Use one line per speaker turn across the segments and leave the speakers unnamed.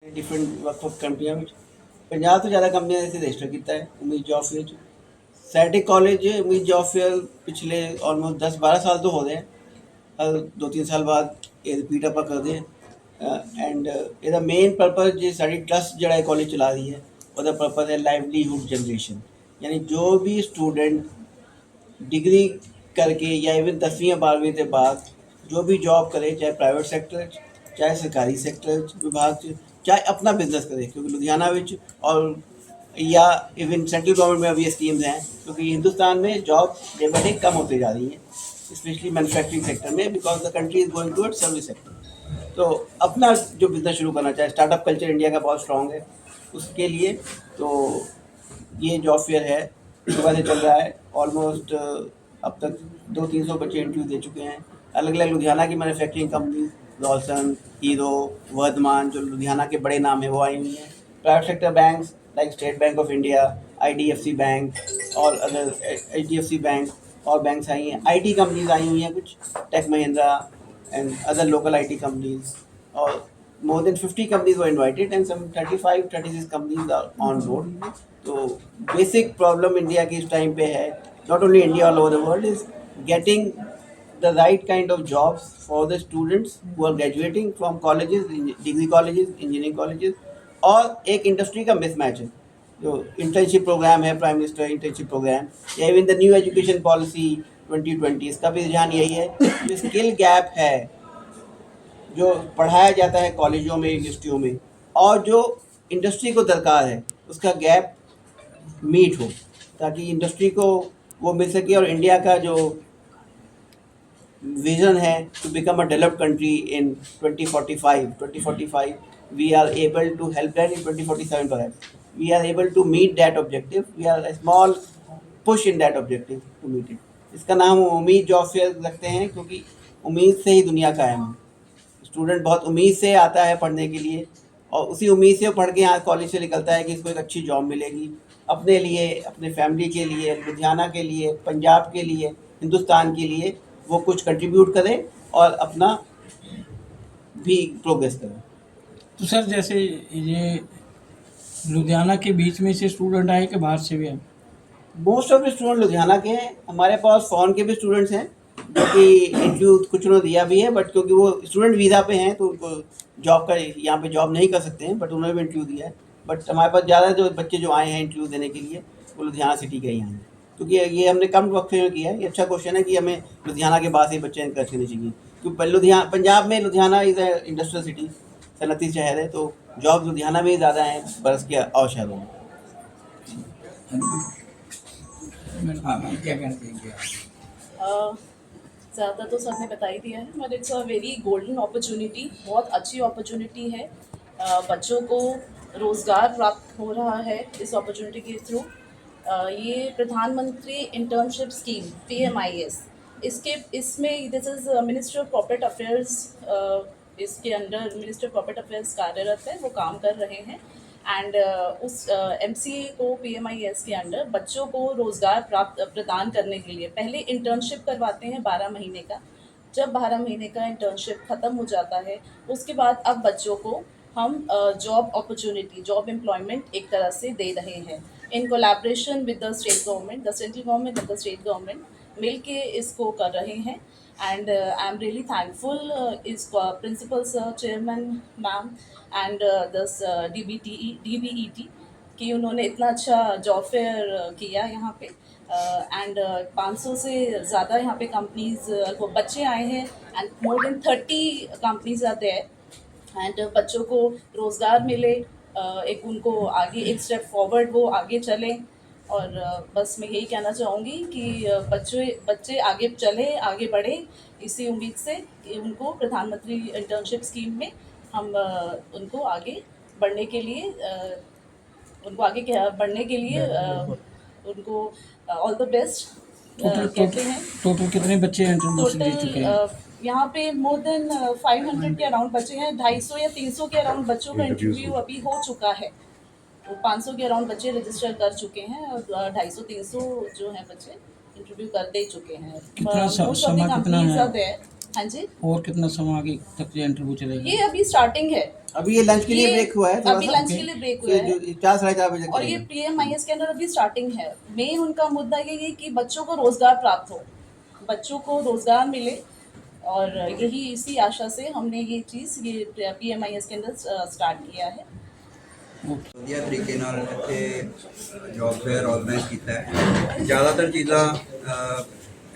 Different ਵੱਖ-ਵੱਖ ਕੰਪਨੀਆਂ ਵਿੱਚ 50 ਤੋਂ ਜ਼ਿਆਦਾ ਕੰਪਨੀਆਂ ਨੇ ਇੱਥੇ ਰਜਿਸਟਰ ਕੀਤਾ ਹੈ ਉਮੀਦ ਜੌਬ ਫੇਅਰ 'ਚ। ਸਾਡੇ ਕਾਲਜ ਉਮੀਦ ਜੌਬ ਫੇਅਰ ਪਿਛਲੇ ਆਲਮੋਸਟ 10-12 ਸਾਲ ਤੋਂ ਹੋ ਰਹੇ ਹੈ। ਹਰ 2-3 ਸਾਲ ਬਾਅਦ ਇਹ ਰਿਪੀਟ ਆਪਾਂ ਕਰਦੇ ਹਾਂ ਐਂਡ ਇਹਦਾ ਮੇਨ ਪਰਪਸ ਜੇ ਸਾਡੀ ਟਰਸਟ ਜਿਹੜਾ ਇਹ ਕਾਲਜ ਚਲਾ ਰਹੀ ਹੈ ਉਹਦਾ ਪਰਪਸ ਹੈ ਲਾਈਵਲੀਹੁਡ ਜਨਰੇਸ਼ਨ। यानी जो भी स्टूडेंट डिग्री करके या इवन 10वीं या 12वीं के बाद जो भी जॉब करे चाहे प्राइवेट सेक्टर चाहे सरकारी सेक्टर विभाग चाहे अपना बिजनेस करे क्योंकि लुधियाना और या इवन सेंट्रल गवर्नमेंट में अभी स्कीम्स हैं क्योंकि हिंदुस्तान में जॉब डे बाई डे कम होते जा रही हैं स्पेशली मैन्युफैक्चरिंग सेक्टर में because the country is going toward service sector. तो अपना जो बिज़नेस शुरू करना चाहे स्टार्टअप कल्चर इंडिया का बहुत स्ट्रॉन्ग है उसके लिए तो ये जॉब फेयर है सुबह से चल रहा है। ऑलमोस्ट अब तक 200-300 बच्चे इंटरव्यू दे चुके हैं। अलग अलग लुधियाना की manufacturing company Lawson Hero Vardhman जो लुधियाना के बड़े नाम हैं वो आई हुई हैं। Private sector banks like State Bank of India IDFC bank और अदर HDFC बैंक और बैंक्स आई हैं। IT कंपनीज आई हुई हैं कुछ Tech Mahindra and other local IT companies और more than 50 companies were invited and some 35-36 companies are on board। तो बेसिक प्रॉब्लम इंडिया की इस टाइम पे है not only India all over the world is getting the right kind of jobs for the students who are graduating from colleges degree colleges engineering colleges और एक industry का mismatch है जो internship programme है prime minister internship programme या even the new education policy 2020 इसका भी रुझान यही है जो स्किल गैप है जो पढ़ाया जाता है कॉलेजों में यूनिवर्सिटियों में और जो इंडस्ट्री को दरकार है उसका गैप मीट हो ताकि इंडस्ट्री को वो मिल सके और इंडिया का जो विज़न है to become a developed country in 2045 we are able to help that in 2047 perhaps we are able to meet that objective we are small push in that objective to meet it. इसका नाम उम्मीद job fair रखते हैं क्योंकि उम्मीद से ही दुनिया कायम है। स्टूडेंट बहुत उम्मीद से आता है पढ़ने के लिए और उसी उम्मीद से पढ़ के यहाँ कॉलेज से निकलता है कि इसको एक अच्छी जॉब मिलेगी अपने लिए अपने फैमिली के लिए लुधियाना के लिए पंजाब के लिए हिंदुस्तान के लिए वो कुछ कंट्रीब्यूट करे और अपना भी प्रोग्रेस करे।
तो सर जैसे ये लुधियाना के बीच में से स्टूडेंट आए कि बाहर से भी आए?
Most of the student Ludhiana के हैं। हमारे पास फॉरेन के भी स्टूडेंट्स हैं जो कि इंटरव्यू कुछ उन्होंने दिया भी है बट क्योंकि वो स्टूडेंट वीज़ा पे हैं तो उनको जॉब का यहाँ पे जॉब नहीं कर सकते हैं बट उन्होंने भी इंटरव्यू दिया है। बट हमारे पास ज़्यादा जो बच्चे जो आए हैं इंटरव्यू देने के लिए वो लुधियाना सिटी के ही आए हैं क्योंकि ये हमने कम वक्फे में किया है। ये अच्छा क्वेश्चन है कि हमें लुधियाना के बाद ही बच्चे इनकरेज करने चाहिए क्योंकि लुधियाना पंजाब में Ludhiana is a industrial city सनती शहर है तो जॉब लुधियाना में ही ज़्यादा हैं बरस के और शहरों में।
क्या कहना चाहेंगे?
ज़्यादा तो सबने बता ही दिया है but it's a very golden opportunity बहुत अच्छी अपॉर्चुनिटी है। बच्चों को रोज़गार प्राप्त हो रहा है इस अपॉर्चुनिटी के थ्रू। ये प्रधानमंत्री इंटर्नशिप स्कीम PMIS इसमें this is ministry of corporate affairs इसके under ministry of corporate affairs कार्यरत है वो काम कर रहे हैं एंड उस MCA को PMIS के अंडर बच्चों को रोज़गार प्रदान करने के लिए पहले इंटर्नशिप करवाते हैं 12 महीने का। जब 12 महीने का इंटर्नशिप ख़त्म हो जाता है उसके बाद अब बच्चों को हम जॉब अपॉर्चुनिटी जॉब एम्प्लॉयमेंट एक तरह से दे रहे हैं in collaboration with the state government the central government and the state government मिल के इसको कर रहे हैं। And I am really thankful इस principal sir chairman ma'am and दस DBET कि उन्होंने इतना अच्छा जॉब फेयर किया यहाँ पे एंड 500 से ज़्यादा यहाँ पे कंपनीज को बच्चे आए हैं एंड मोर देन 30 कंपनीज आते हैं एंड बच्चों को रोज़गार मिले एक उनको आगे एक स्टेप फॉरवर्ड वो आगे चलें और बस मैं यही कहना चाहूँगी कि बच्चे आगे चले आगे बढ़े इसी उम्मीद से कि उनको प्रधानमंत्री इंटर्नशिप स्कीम में हम उनको आगे बढ़ने के लिए उनको ऑल द बेस्ट कहते हैं।
टोटल कितने बच्चे इंटर्नशिप दे चुके हैं?
यहाँ पे मोर देन 500 के अराउंड बच्चे हैं 250 या 300 के अराउंड बच्चों का इंटरव्यू अभी हो चुका है। तो 500 के अराउंड बच्चे रजिस्टर कर चुके हैं और 250-300 जो हैं बच्चे इंटरव्यू कर दे चुके हैं।
कितना समय कितना है?
हाँ जी,
और कितना समय आगे तक ये इंटरव्यू चलेगा?
ये अभी स्टार्टिंग है।
अभी ये लंच के लिए
ये
ब्रेक हुआ है थोड़ा
अभी
सा,
लंच के लिए ब्रेक हुआ
फिर
है
जो 4 साढ़े 4 बजे
और ये
चलेगा।
PMIS के अंदर अभी स्टार्टिंग है। मेन उनका मुद्दा ये है कि बच्चों को रोजगार प्राप्त हो, बच्चों को रोजगार मिले, और यही इसी आशा से हमने ये चीज़ ये PMIS के अंदर स्टार्ट किया है।
ਵਧੀਆ ਤਰੀਕੇ ਨਾਲ ਇੱਥੇ ਜੌਬ ਫੇਅਰ ਆਰਗੇਨਾਈਜ਼ ਕੀਤਾ ਹੈ। ਜ਼ਿਆਦਾਤਰ ਚੀਜ਼ਾਂ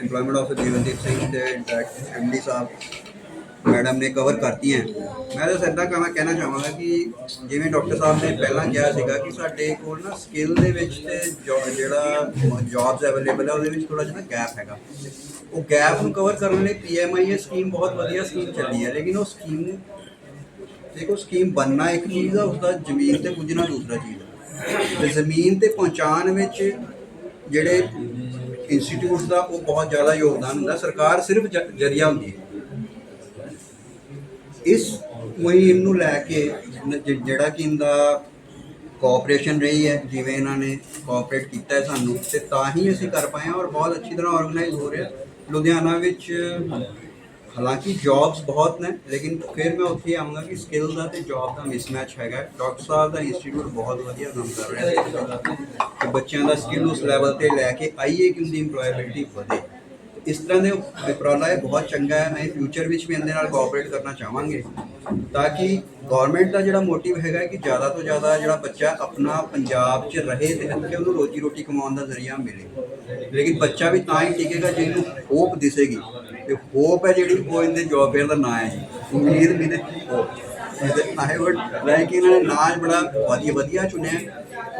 ਇੰਪਲੋਇਮੈਂਟ ਆਫਿਸਰ ਜੀਵਨਦੀਪ ਸਿੰਘ ਤੇ ਡਾਇਰੈਕਟਰ ਐਮਡੀ ਸਾਹਿਬ ਮੈਡਮ ਨੇ ਕਵਰ ਕਰਤੀਆਂ। ਮੈਂ ਤਾਂ ਸਿੱਧਾ ਕਹਿਣਾ ਚਾਹਾਂਗਾ ਕਿ ਜਿਵੇਂ ਡਾਕਟਰ ਸਾਹਿਬ ਨੇ ਪਹਿਲਾਂ ਕਿਹਾ ਸੀਗਾ ਕਿ ਸਾਡੇ ਕੋਲ ਨਾ ਸਕਿੱਲ ਦੇ ਵਿੱਚ ਤੇ ਜਿਹੜਾ ਜੌਬਸ ਅਵੇਲੇਬਲ ਹੈ ਉਹਦੇ ਵਿੱਚ ਥੋੜ੍ਹਾ ਜਿਹਾ ਗੈਪ ਹੈਗਾ। ਉਹ ਗੈਪ ਨੂੰ ਕਵਰ ਕਰਨ ਲਈ PMIS ਸਕੀਮ ਬਹੁਤ ਵਧੀਆ ਸਕੀਮ ਚੱਲੀ ਹੈ, ਲੇਕਿਨ ਉਹ ਸਕੀਮ देखो स्कीम बनना एक चीज़ है, उसका जमीन ते पुजना दूसरा चीज़ है। तो जमीन ते पहुँचाने में जेड़े इंस्टीट्यूट का वो बहुत ज़्यादा योगदान होंदा, सरकार सिर्फ जरिया होंदी है। इस मुहिम नूं लैके जेड़ा कि इनका कोऑपरेशन रही है, जिवें इन्होंने कोऑपरेट किया है सानू, ते तां ही असीं कर पाए हैं और बहुत अच्छी तरह ऑर्गेनाइज हो रहा है लुधियाना विच। हालांकि जॉब्स बहुत ने, लेकिन फिर मैं उत्थे आऊँगा कि स्किल का तो जॉब का मिसमैच है। डॉक्टर साहब का इंस्टीट्यूट बहुत वधिया काम कर रहा है कि बच्चों का स्किल उस लैवल पर लैके आइए कि उनकी इंप्लॉयबिलिटी बढ़े। इस तरह के उपराला बहुत चंगा है। अं फ्यूचर में भी इन्हें कोऑपरेट करना चाहवांगे ताकि गौरमेंट का जोड़ा मोटिव है कि ज़्यादा तो ज़्यादा जो बच्चा अपना पंजाब च रहे तो इतने उन्होंने रोजी रोटी कमाने का जरिया मिले। लेकिन बच्चा भी तां ही टिकेगा जिन्होंने होप दिसेगी, तो होप है जी वो इनके जॉब फेयर का ना है जी, उम्मीद भी ने होप। आई वुड लाइक इन्होंने नाज बड़ा वधिया चुनिया।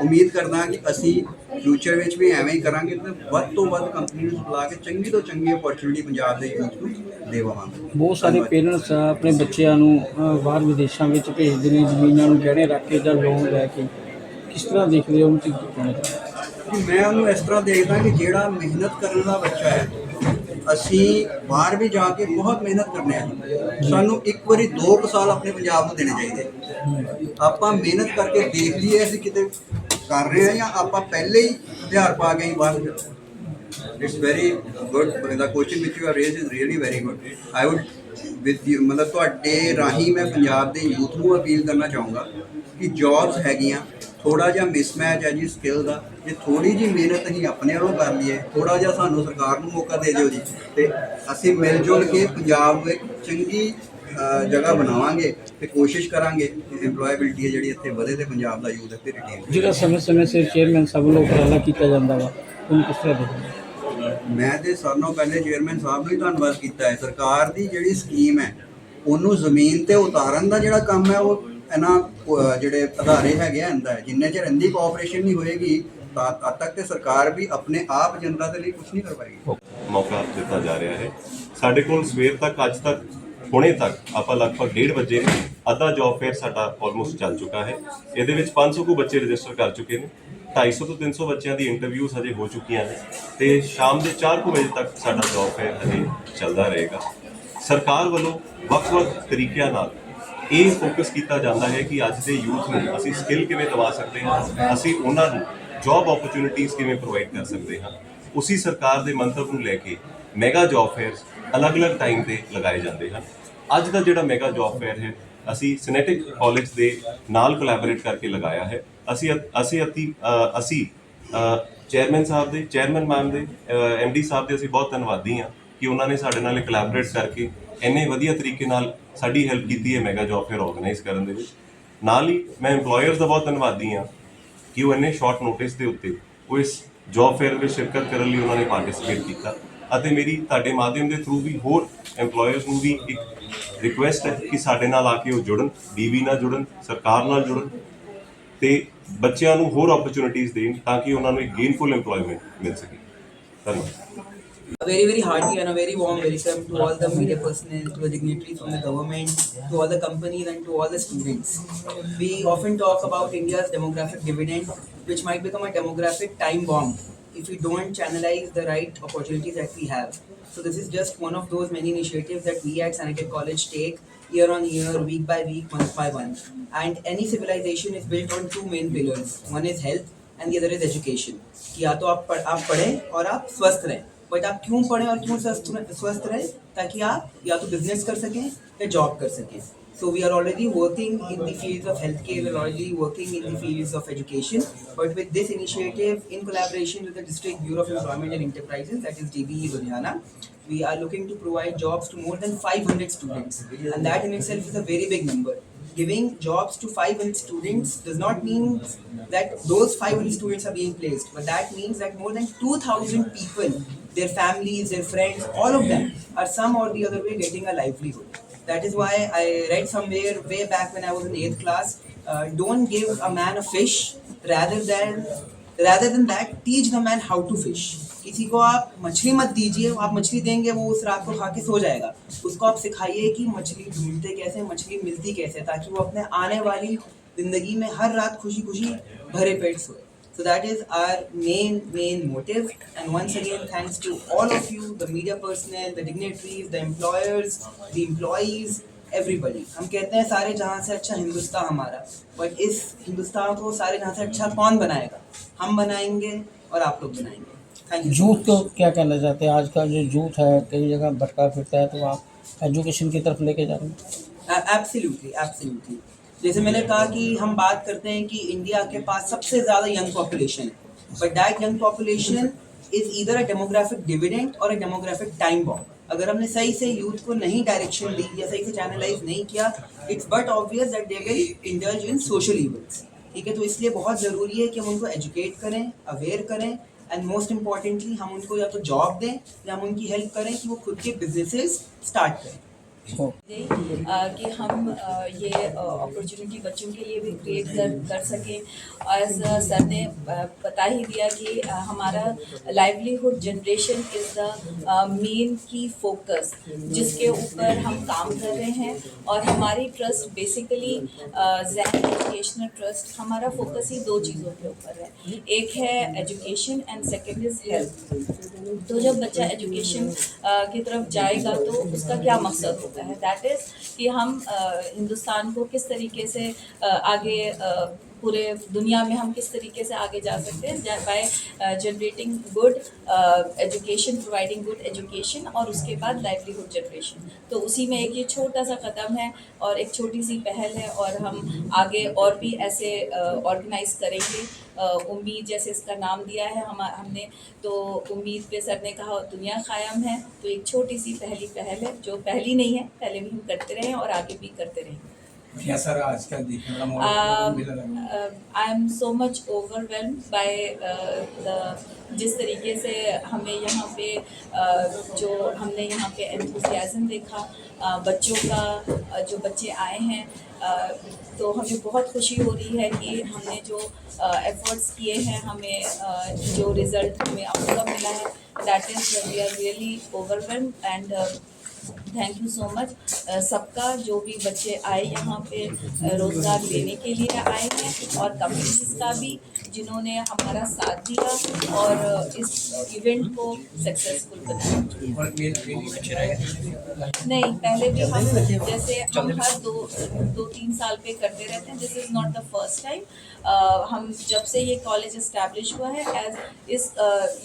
उम्मीद करदा कि असी फ्यूचर में भी एवें ही करांगे तो वध तो वध कंपनी ਨੂੰ ਬੁਲਾ ਕੇ ਚੰਗੀ ਤੋਂ ਚੰਗੀ अपॉर्चुनिटी पंजाब ਦੇ ਯੂਥ ਨੂੰ ਦੇਵਾਂਗੇ।
ਬਹੁਤ ਸਾਰੇ ਪੇਰੈਂਟਸ ਆਪਣੇ ਬੱਚਿਆਂ ਨੂੰ ਬਾਹਰ ਵਿਦੇਸ਼ਾਂ ਵਿੱਚ ਭੇਜਦੇ ਨੇ ਜ਼ਮੀਨਾਂ ਨੂੰ ਗਹਿਣੇ ਰੱਖ ਕੇ ਜਾਂ ਲੋਨ ਲੈ ਕੇ। ਕਿਸ ਤਰ੍ਹਾਂ ਦੇਖਦੇ ਹੋ ਤੁਸੀਂ?
ਕਿ ਮੈਂ ਉਹਨੂੰ ਇਸ ਤਰ੍ਹਾਂ ਦੇਖਦਾ ਕਿ ਜਿਹੜਾ ਮਿਹਨਤ ਕਰਨ ਦਾ ਬੱਚਾ ਹੈ, ਅਸੀਂ ਬਾਹਰ ਵੀ ਜਾ ਕੇ ਬਹੁਤ ਮਿਹਨਤ ਕਰਨੇ ਆ। ਸਾਨੂੰ ਇੱਕ ਵਾਰੀ 2 ਸਾਲ ਆਪਣੇ ਪੰਜਾਬ ਨੂੰ ਦੇਣੇ ਚਾਹੀਦੇ। ਆਪਾਂ ਮਿਹਨਤ ਕਰਕੇ ਦੇਖ ਲਈਏ ਅਸੀਂ ਕਿਤੇ ਕਰ ਰਹੇ ਹਾਂ ਜਾਂ ਆਪਾਂ ਪਹਿਲੇ ਹੀ ਹਥਿਆਰ ਪਾ ਕੇ ਹੀ ਬਾਹਰ। It's very good, the question which you are raise is really very good. I would with you ਮਤਲਬ ਤੁਹਾਡੇ ਰਾਹੀਂ ਮੈਂ ਪੰਜਾਬ ਦੇ ਯੂਥ ਨੂੰ ਅਪੀਲ ਕਰਨਾ ਚਾਹੂੰਗਾ ਕਿ ਜੌਬਸ ਹੈਗੀਆਂ, ਥੋੜਾ ਜਿਹਾ ਮਿਸਮੈਚ ਹੈ ਜੀ ਸਕਿੱਲ ਦਾ। ਜੇ ਥੋੜੀ ਜੀ ਮਿਹਨਤ ਅਸੀਂ ਆਪਣੇ ਵੱਲੋਂ ਕਰ ਲਈਏ, ਥੋੜਾ ਜਿਹਾ ਸਾਨੂੰ ਸਰਕਾਰ ਨੂੰ ਮੌਕਾ ਦੇ ਦਿਓ ਜੀ, ਤੇ ਅਸੀਂ ਮਿਲ ਜੁਲ ਕੇ ਪੰਜਾਬ ਨੂੰ ਇੱਕ ਚੰਗੀ ਜਗ੍ਹਾ ਬਣਾਵਾਂਗੇ ਤੇ ਕੋਸ਼ਿਸ਼ ਕਰਾਂਗੇ ਕਿ ਇੰਪਲੋਏਬਿਲਟੀ ਹੈ ਜਿਹੜੀ ਇੱਥੇ ਵਧੇ ਤੇ ਪੰਜਾਬ ਦਾ ਯੂਥ ਇੱਥੇ ਰਿਟੇਨ।
ਜਿਹੜਾ ਸਮੇਂ ਸਿਰ ਚੇਅਰਮੈਨ ਸਾਹਿਬ ਵੱਲੋਂ ਉਪਰਾਲਾ ਕੀਤਾ ਜਾਂਦਾ ਵਾ, ਉਹਨੂੰ ਕਿਸ ਤਰ੍ਹਾਂ ਦੇਖਦੇ?
ਮੈਂ ਤੇ ਸਾਰਿਆਂ ਨਾਲੋਂ ਪਹਿਲੇ ਚੇਅਰਮੈਨ ਸਾਹਿਬ ਨੂੰ ਹੀ ਧੰਨਵਾਦ ਕੀਤਾ ਹੈ। ਸਰਕਾਰ ਦੀ ਜਿਹੜੀ ਸਕੀਮ ਹੈ ਉਹਨੂੰ ਜ਼ਮੀਨ ਤੇ ਉਤਾਰਨ ਦਾ ਜਿਹੜਾ ਕੰਮ ਹੈ ਉਹ ਇਹਨਾਂ ਜਿਹੜੇ ਅਦਾਰੇ ਹੈਗੇ ਆ ਇਹਦਾ, ਜਿੰਨੇ ਚਿਰ ਇਹਦੀ ਕੋਆਪਰੇਸ਼ਨ ਨਹੀਂ ਹੋਏਗੀ ਤਦ ਤੱਕ ਤੇ ਸਰਕਾਰ ਵੀ ਆਪਣੇ ਆਪ ਜਨਤਾ ਦੇ ਲਈ ਕੁਝ ਨਹੀਂ ਕਰ ਪਾਏਗੀ।
ਮੌਕਾ ਦਿੱਤਾ ਜਾ ਰਿਹਾ ਹੈ। ਸਾਡੇ ਕੋਲ ਸਵੇਰ ਤੱਕ ਅੱਜ ਤੱਕ ਹੁਣੇ ਤੱਕ ਆਪਾਂ ਲਗਭਗ 1:30 ਵਜੇ ਅੱਧਾ ਜੌਬ ਫੇਅਰ ਸਾਡਾ ਆਲਮੋਸਟ ਚੱਲ ਚੁੱਕਾ ਹੈ। ਇਹਦੇ ਵਿੱਚ 500 ਕੁ ਬੱਚੇ ਰਜਿਸਟਰ ਕਰ ਚੁੱਕੇ ਨੇ। 250 ਤੋਂ 300 ਬੱਚਿਆਂ ਦੀ ਇੰਟਰਵਿਊਜ਼ ਹਜੇ ਹੋ ਚੁੱਕੀਆਂ ਨੇ ਤੇ ਸ਼ਾਮ ਦੇ 4 ਵਜੇ ਤੱਕ ਸਾਡਾ ਜੌਬ ਫੇਅਰ ਹਜੇ ਚੱਲਦਾ ਰਹੇਗਾ। ਸਰਕਾਰ ਵੱਲੋਂ ਵੱਖ-ਵੱਖ ਤਰੀਕਿਆਂ ਨਾਲ ਇਹ ਫੋਕਸ ਕੀਤਾ ਜਾਂਦਾ ਹੈ ਕਿ ਅੱਜ ਦੇ ਯੂਥ ਨੂੰ ਅਸੀਂ ਸਕਿੱਲ ਕਿਵੇਂ ਦਿਵਾ ਸਕਦੇ ਹਾਂ, ਅਸੀਂ ਉਹਨਾਂ ਨੂੰ ਜੌਬ ਓਪਰਚੁਨਿਟੀਜ਼ ਕਿਵੇਂ ਪ੍ਰੋਵਾਈਡ ਕਰ ਸਕਦੇ ਹਾਂ। ਉਸੇ ਸਰਕਾਰ ਦੇ ਮੰਤਵ ਨੂੰ ਲੈ ਕੇ ਮੈਗਾ ਜੌਬ ਫੇਅਰਸ ਅਲੱਗ-ਅਲੱਗ ਟਾਈਮ ਤੇ ਲਗਾਏ ਜਾਂਦੇ ਹਨ। ਅੱਜ ਦਾ ਜਿਹੜਾ ਮੈਗਾ ਜੌਬ ਫੇਅਰ ਹੈ ਅਸੀਂ ਸਿਨੈਟਿਕ ਕਾਲਜ ਦੇ ਨਾਲ ਕੋਲੈਬੋਰੇਟ ਕਰਕੇ ਲਗਾਇਆ ਹੈ। ਅਸੀਂ ਚੇਅਰਮੈਨ ਸਾਹਿਬ ਦੇ, ਚੇਅਰਮੈਨ ਮੈਮ ਦੇ, MD ਸਾਹਿਬ ਦੇ ਅਸੀਂ ਬਹੁਤ ਧੰਨਵਾਦੀ ਹਾਂ ਕਿ ਉਹਨਾਂ ਨੇ ਸਾਡੇ ਨਾਲ ਕੋਲੈਬੋਰੇਟ ਕਰਕੇ ਇੰਨੇ ਵਧੀਆ ਤਰੀਕੇ ਨਾਲ ਸਾਡੀ ਹੈਲਪ ਕੀਤੀ ਹੈ ਮੈਗਾ ਜੌਬ ਫੇਅਰ ਆਰਗੇਨਾਈਜ਼ ਕਰਨ ਦੇ ਵਿੱਚ। ਨਾਲ ਹੀ ਮੈਂ EMPLOYERS ਦਾ ਬਹੁਤ ਧੰਨਵਾਦੀ ਹਾਂ ਕਿ ਉਹ ਇੰਨੇ ਸ਼ਾਰਟ ਨੋਟਿਸ ਦੇ ਉੱਤੇ ਉਹ ਇਸ ਜੌਬ ਫੇਅਰ ਵਿੱਚ ਸ਼ਿਰਕਤ ਕਰਨ ਲਈ ਉਹਨਾਂ ਨੇ ਪਾਰਟਿਸਿਪੇਟ ਕੀਤਾ। ਅਤੇ ਮੇਰੀ ਤੁਹਾਡੇ ਮਾਧਿਅਮ ਦੇ ਥਰੂ ਵੀ ਹੋਰ EMPLOYERS ਨੂੰ ਵੀ ਇੱਕ ਰਿਕੁਐਸਟ ਹੈ ਕਿ ਸਾਡੇ ਨਾਲ ਆ ਕੇ ਉਹ ਜੁੜਨ, DB ਨਾਲ ਜੁੜਨ, ਸਰਕਾਰ ਨਾਲ ਜੁੜਨ ਤੇ ਬੱਚਿਆਂ ਨੂੰ ਹੋਰ ਓਪਰਚੁਨਿਟੀਜ਼ ਦੇਣ ਤਾਂ ਕਿ ਉਹਨਾਂ ਨੂੰ ਇੱਕ ਗੇਨਫੁਲ EMPLOYMENT ਮਿਲ ਸਕੇ। ਧੰਨਵਾਦ।
A very, very hearty and a very warm welcome to all the media personnel, to the dignitaries from the government, to all the companies and to all the students. We often talk about India's demographic dividend, which might become a demographic time bomb if we don't channelize the right opportunities that we have. So this is just one of those many initiatives that we at Seneca College take year on year, week by week, month by month. And any civilization is built on 2 main pillars. One is health and the other is education. कि या तो आप पढ़ें और आप स्वस्थ रहें। But आप क्यों पढ़ें और क्यों स्वस्थ रहे, ताकि आप या तो बिजनेस कर सकें या जॉब कर सकें. So we are already working in the fields of healthcare, we are already working in the fields of education, but with this initiative in collaboration with the District Bureau of Employment and Enterprises, that is DBE Ludhiana, we are looking to provide jobs to more than 500 students, and that in itself is a very big number. Giving jobs to 500 students does not mean that those 500 students are being placed, but that means that more than 2,000 people, their families, their friends, all of them are some or the other way getting a livelihood. That is why I read somewhere way back when I was in 8th class, don't give a man a fish, rather than that teach the man how to fish. किसी को आप मछली मत दीजिए, आप मछली देंगे वो उस रात को खा के सो जाएगा. उसको आप सिखाइए कि मछली ढूंढते कैसे, मछली मिलती कैसे, ताकि वो अपने आने वाली जिंदगी में हर रात खुशी खुशी भरे पेट सोए. So that is our main motive, and once again thanks to all of you, the media personnel, the dignitaries, the employers, the employees, everybody. हम कहते हैं सारे जहां से अच्छा हिंदुस्तान हमारा, बट इस हिंदुस्तान को सारे जहां से अच्छा कौन बनाएगा? हम बनाएंगे और आप लोग बनाएंगे. Thank you.
यूथ को क्या कहना चाहते हैं? आज का जो यूथ है कई जगह भटका फिरता है, तो आप एजुकेशन की तरफ लेके जा रहे हैं.
एब्सोल्युटली. जैसे मैंने कहा कि हम बात करते हैं कि इंडिया के पास सबसे ज़्यादा यंग पॉपुलेशन है, but that young population is either a demographic dividend और अ डेमोग्राफिक टाइम बॉम्ब. अगर हमने सही से यूथ को नहीं डायरेक्शन दी या सही से चैनलाइज नहीं किया, it's but obvious that they will indulge in social evils. ठीक है, तो इसलिए बहुत ज़रूरी है कि हम उनको एजुकेट करें, अवेयर करें, एंड मोस्ट इम्पॉर्टेंटली हम उनको या तो जॉब दें या हम उनकी हेल्प करें कि वो खुद के बिजनेसेस स्टार्ट करें.
कि हम ये अपॉर्चुनिटी बच्चों के लिए भी क्रिएट कर सकें. एज सर ने बता ही दिया कि हमारा livelihood generation is the main की फोकस जिसके ऊपर हम काम कर रहे हैं. और हमारी ट्रस्ट बेसिकली ज़ैन एजुकेशनल ट्रस्ट, हमारा फोकस ही दो चीज़ों के ऊपर है. एक है education and second is health. तो जब बच्चा एजुकेशन की तरफ जाएगा तो उसका क्या मकसद होगा है, दैट इज़ कि हम हिंदुस्तान को किस तरीके से आगे पूरे दुनिया में हम किस तरीके से आगे जा सकते हैं by generating good education, providing good education, और उसके बाद लाइवलीहुड जनरेशन. तो उसी में एक ये छोटा सा कदम है और एक छोटी सी पहल है, और हम आगे और भी ऐसे ऑर्गेनाइज करेंगे. उम्मीद जैसे इसका नाम दिया है हमने, तो उम्मीद पे सर ने कहा दुनिया कायम है, तो एक छोटी सी पहल है जो पहली नहीं है, पहले भी हम करते रहे हैं और आगे भी करते रहेंगे.
क्या सर आज का देखने वाला
I am so much overwhelmed bye जिस तरीके से हमें यहाँ पे जो हमने यहाँ पे एंथुसियाज्म देखा बच्चों का, जो बच्चे आए हैं, तो हमें बहुत खुशी हो रही है कि हमने जो एफर्ट्स किए हैं, हमें जो रिज़ल्ट हमें आउटकम मिला है, that is we are really overwhelmed and thank you so much. सबका जो भी बच्चे आए यहाँ पे रोज़गार लेने के लिए आए हैं, और कंपनीज का भी जिन्होंने हमारा साथ दिया और इस इवेंट को सक्सेसफुल बनाया. नहीं, पहले भी हम जैसे हम हर दो तीन साल पे करते रहते हैं. This is not the first time. हम जब से ये कॉलेज इस्टेब्लिश हुआ है एज इस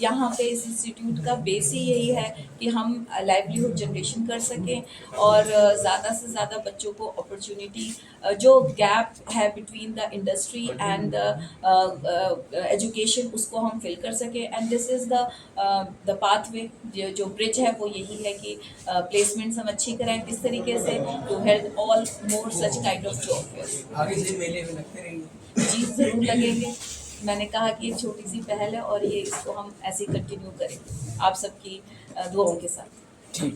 यहाँ पे इस इंस्टीट्यूट का बेस ही यही है कि हम लाइवलीहुड जनरेशन कर सकें और ज़्यादा से ज़्यादा बच्चों को अपॉर्चुनिटी, जो गैप है between the industry and education, उसको हम फिल कर सकें. And this is the pathway, जो ब्रिज है वो यही है कि प्लेसमेंट्स हम अच्छी कराएं किस तरीके से to help all more such kind of job fairs.
आगे से मेले में लगते रहेंगे?
जी ज़रूर लगेंगे. मैंने कहा कि एक छोटी सी पहल है और ये इसको हम ऐसे कंटिन्यू करेंगे आप सबकी दुआओं के साथ.
ठीक.